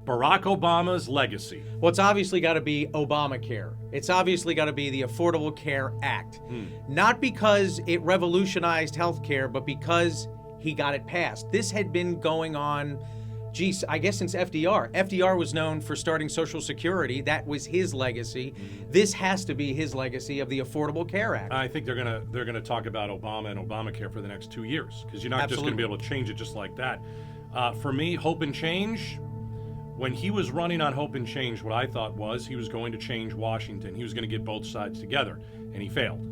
Barack Obama's legacy. Well, it's obviously got to be Obamacare. It's obviously got to be the Affordable Care Act. Not because it revolutionized healthcare, but because he got it passed. This had been going on, geez, I guess since FDR. FDR was known for starting Social Security. That was his legacy. This has to be his legacy of the Affordable Care Act. I think they're gonna talk about Obama and Obamacare for the next 2 years, because you're not just going to be able to change it just like that. For me, Hope and Change, when he was running on Hope and Change, what I thought was he was going to change Washington. He was going to get both sides together, and he failed.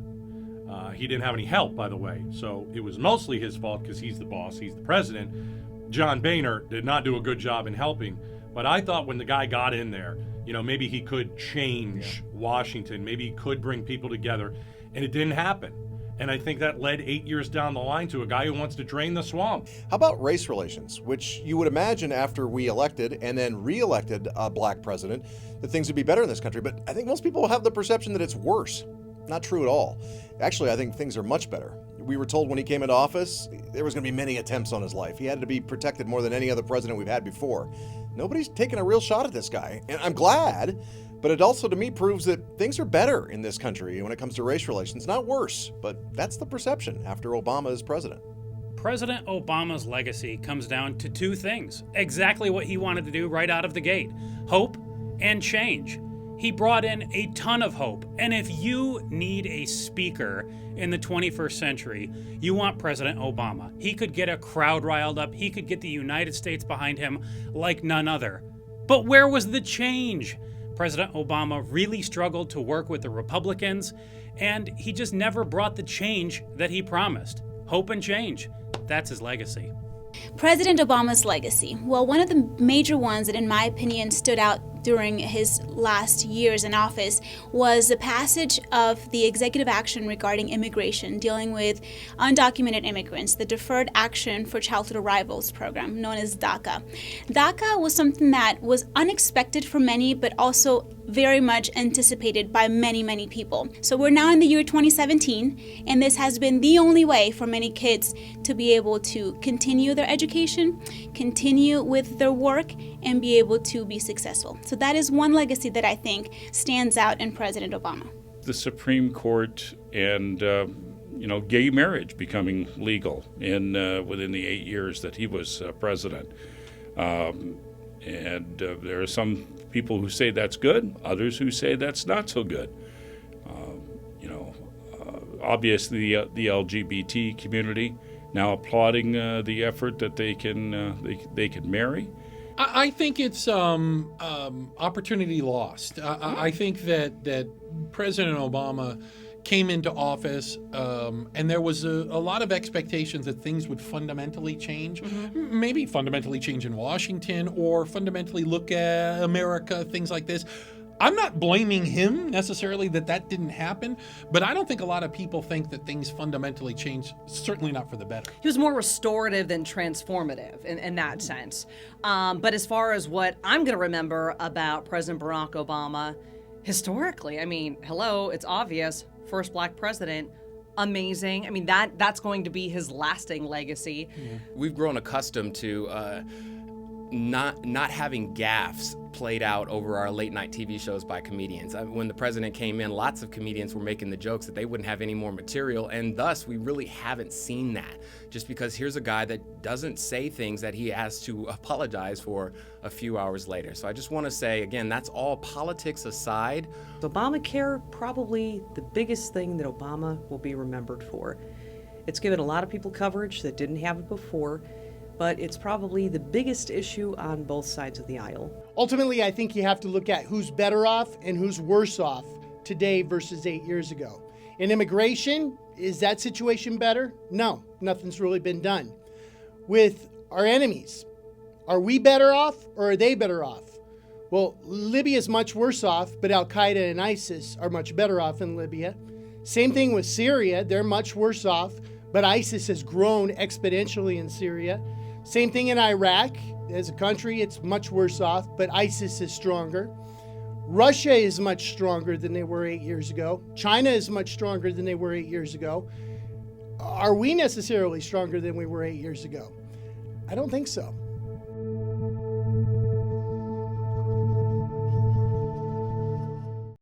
He didn't have any help, by the way, so it was mostly his fault because he's the boss, he's the president. John Boehner did not do a good job in helping, but I thought when the guy got in there, maybe he could change Washington, maybe he could bring people together, and it didn't happen. And I think that led 8 years down the line to a guy who wants to drain the swamp. How about race relations, which you would imagine after we elected and then re-elected a black president, that things would be better in this country. But I think most people have the perception that it's worse. Not true at all. Actually, I think things are much better. We were told when he came into office, there was going to be many attempts on his life. He had to be protected more than any other president we've had before. Nobody's taken a real shot at this guy. And I'm glad, but it also to me proves that things are better in this country when it comes to race relations, not worse. But that's the perception after Obama is president. President Obama's legacy comes down to two things. Exactly what he wanted to do right out of the gate. Hope and change. He brought in a ton of hope. And if you need a speaker in the 21st century, you want President Obama. He could get a crowd riled up. He could get the United States behind him like none other. But where was the change? President Obama really struggled to work with the Republicans, and he just never brought the change that he promised. Hope and change. That's his legacy. President Obama's legacy. Well, one of the major ones that, in my opinion, stood out during his last years in office was the passage of the executive action regarding immigration, dealing with undocumented immigrants, the Deferred Action for Childhood Arrivals program, known as DACA. DACA was something that was unexpected for many, but also very much anticipated by many, many people. So we're now in the year 2017, and this has been the only way for many kids to be able to continue their education, continue with their work, and be able to be successful. So that is one legacy that I think stands out in President Obama. The Supreme Court and gay marriage becoming legal within the 8 years that he was president. And there are some people who say that's good, others who say that's not so good. Obviously the LGBT community now applauding the effort that they can marry. I think it's opportunity lost. I think that President Obama came into office and there was a lot of expectations that things would fundamentally change, maybe fundamentally change in Washington or fundamentally look at America, things like this. I'm not blaming him necessarily that didn't happen, but I don't think a lot of people think that things fundamentally changed, certainly not for the better. He was more restorative than transformative in that sense. But as far as what I'm going to remember about President Barack Obama, historically, it's obvious, first black president, amazing. That's going to be his lasting legacy. Yeah. We've grown accustomed to not having gaffes played out over our late night TV shows by comedians. When the president came in, lots of comedians were making the jokes that they wouldn't have any more material, and thus we really haven't seen that. Just because here's a guy that doesn't say things that he has to apologize for a few hours later. So I just want to say, again, that's all politics aside. Obamacare, probably the biggest thing that Obama will be remembered for. It's given a lot of people coverage that didn't have it before, but it's probably the biggest issue on both sides of the aisle. Ultimately, I think you have to look at who's better off and who's worse off today versus 8 years ago. In immigration, is that situation better? No, nothing's really been done. With our enemies, are we better off or are they better off? Well, Libya is much worse off, but Al-Qaeda and ISIS are much better off in Libya. Same thing with Syria, they're much worse off, but ISIS has grown exponentially in Syria. Same thing in Iraq. As a country, it's much worse off, but ISIS is stronger. Russia is much stronger than they were 8 years ago. China is much stronger than they were 8 years ago. Are we necessarily stronger than we were 8 years ago? I don't think so.